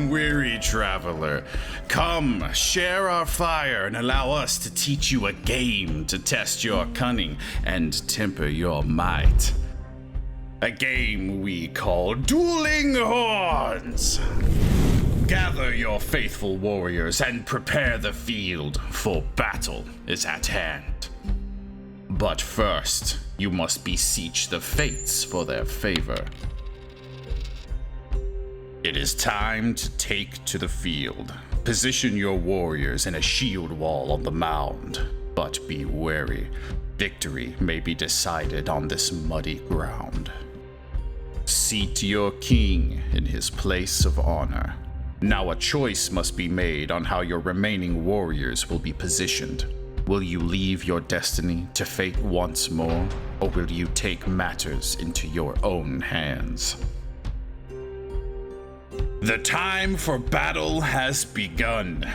Welcome, weary traveler. Come, share our fire and allow us to teach you a game to test your cunning and temper your might. A game we call Dueling Horns. Gather your faithful warriors and prepare the field, for battle is at hand. But first, you must beseech the fates for their favor. It is time to take to the field. Position your warriors in a shield wall on the mound, but be wary. Victory may be decided on this muddy ground. Seat your king in his place of honor. Now a choice must be made on how your remaining warriors will be positioned. Will you leave your destiny to fate once more, or will you take matters into your own hands? The time for battle has begun.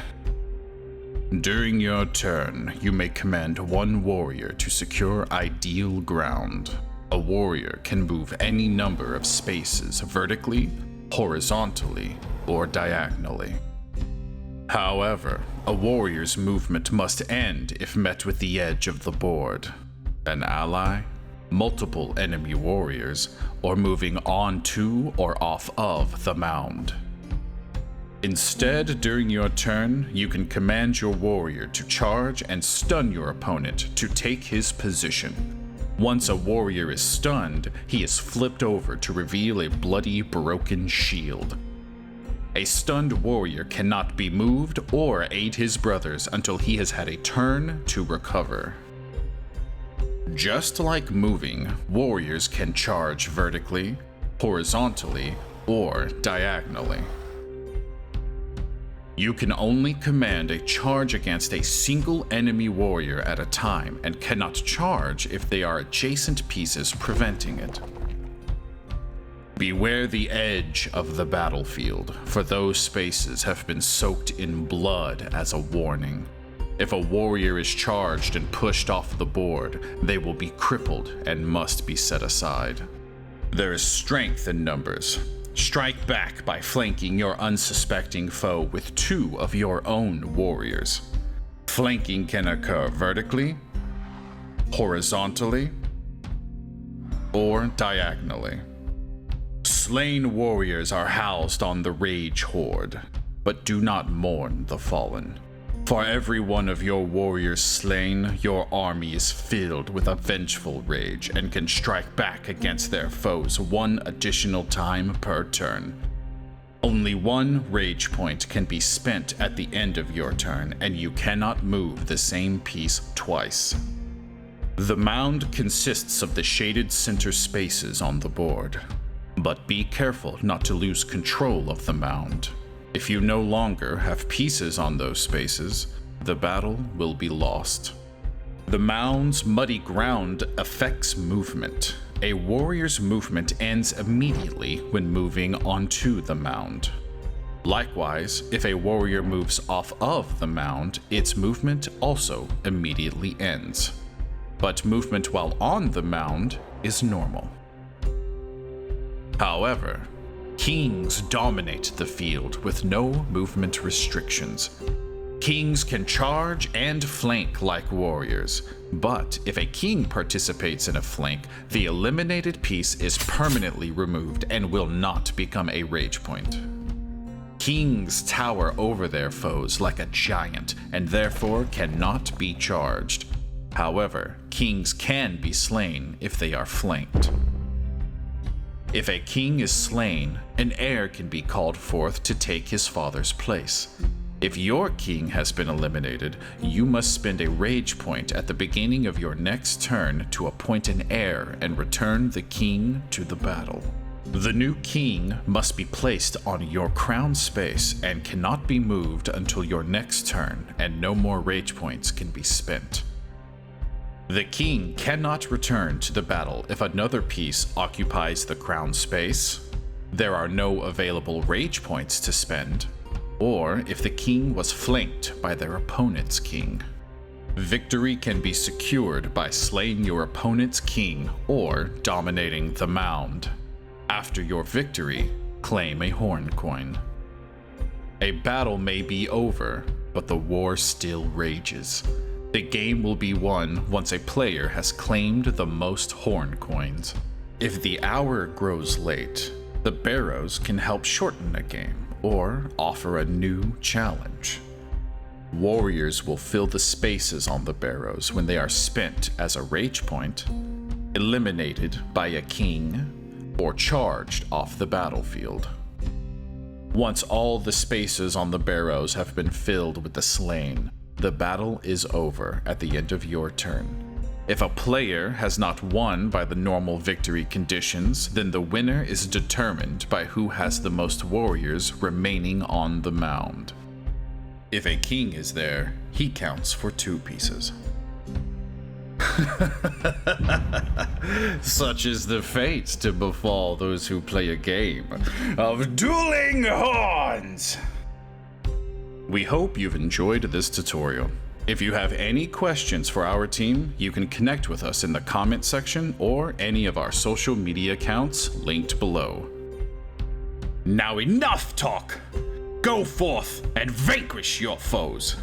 During your turn, you may command one warrior to secure ideal ground. A warrior can move any number of spaces vertically, horizontally, or diagonally. However, a warrior's movement must end if met with the edge of the board. An ally, multiple enemy warriors, or moving on to or off of the mound. Instead, during your turn, you can command your warrior to charge and stun your opponent to take his position. Once a warrior is stunned, he is flipped over to reveal a bloody, broken shield. A stunned warrior cannot be moved or aid his brothers until he has had a turn to recover. Just like moving, warriors can charge vertically, horizontally, or diagonally. You can only command a charge against a single enemy warrior at a time and cannot charge if they are adjacent pieces preventing it. Beware the edge of the battlefield, for those spaces have been soaked in blood as a warning. If a warrior is charged and pushed off the board, they will be crippled and must be set aside. There is strength in numbers. Strike back by flanking your unsuspecting foe with two of your own warriors. Flanking can occur vertically, horizontally, or diagonally. Slain warriors are housed on the Rage Horde, but do not mourn the fallen. For every one of your warriors slain, your army is filled with a vengeful rage and can strike back against their foes one additional time per turn. Only one rage point can be spent at the end of your turn, and you cannot move the same piece twice. The mound consists of the shaded center spaces on the board, but be careful not to lose control of the mound. If you no longer have pieces on those spaces, the battle will be lost. The mound's muddy ground affects movement. A warrior's movement ends immediately when moving onto the mound. Likewise, if a warrior moves off of the mound, its movement also immediately ends. But movement while on the mound is normal. However, kings dominate the field with no movement restrictions. Kings can charge and flank like warriors, but if a king participates in a flank, the eliminated piece is permanently removed and will not become a rage point. Kings tower over their foes like a giant and therefore cannot be charged. However, kings can be slain if they are flanked. If a king is slain, an heir can be called forth to take his father's place. If your king has been eliminated, you must spend a rage point at the beginning of your next turn to appoint an heir and return the king to the battle. The new king must be placed on your crown space and cannot be moved until your next turn, and no more rage points can be spent. The king cannot return to the battle if another piece occupies the crown space, there are no available rage points to spend, or if the king was flanked by their opponent's king. Victory can be secured by slaying your opponent's king or dominating the mound. After your victory, claim a horn coin. A battle may be over, but the war still rages. The game will be won once a player has claimed the most horn coins. If the hour grows late, the Barrows can help shorten a game or offer a new challenge. Warriors will fill the spaces on the Barrows when they are spent as a rage point, eliminated by a king, or charged off the battlefield. Once all the spaces on the Barrows have been filled with the slain, the battle is over at the end of your turn. If a player has not won by the normal victory conditions, then the winner is determined by who has the most warriors remaining on the mound. If a king is there, he counts for 2 pieces. Such is the fate to befall those who play a game of dueling horns! We hope you've enjoyed this tutorial. If you have any questions for our team, you can connect with us in the comment section or any of our social media accounts linked below. Now enough talk! Go forth and vanquish your foes!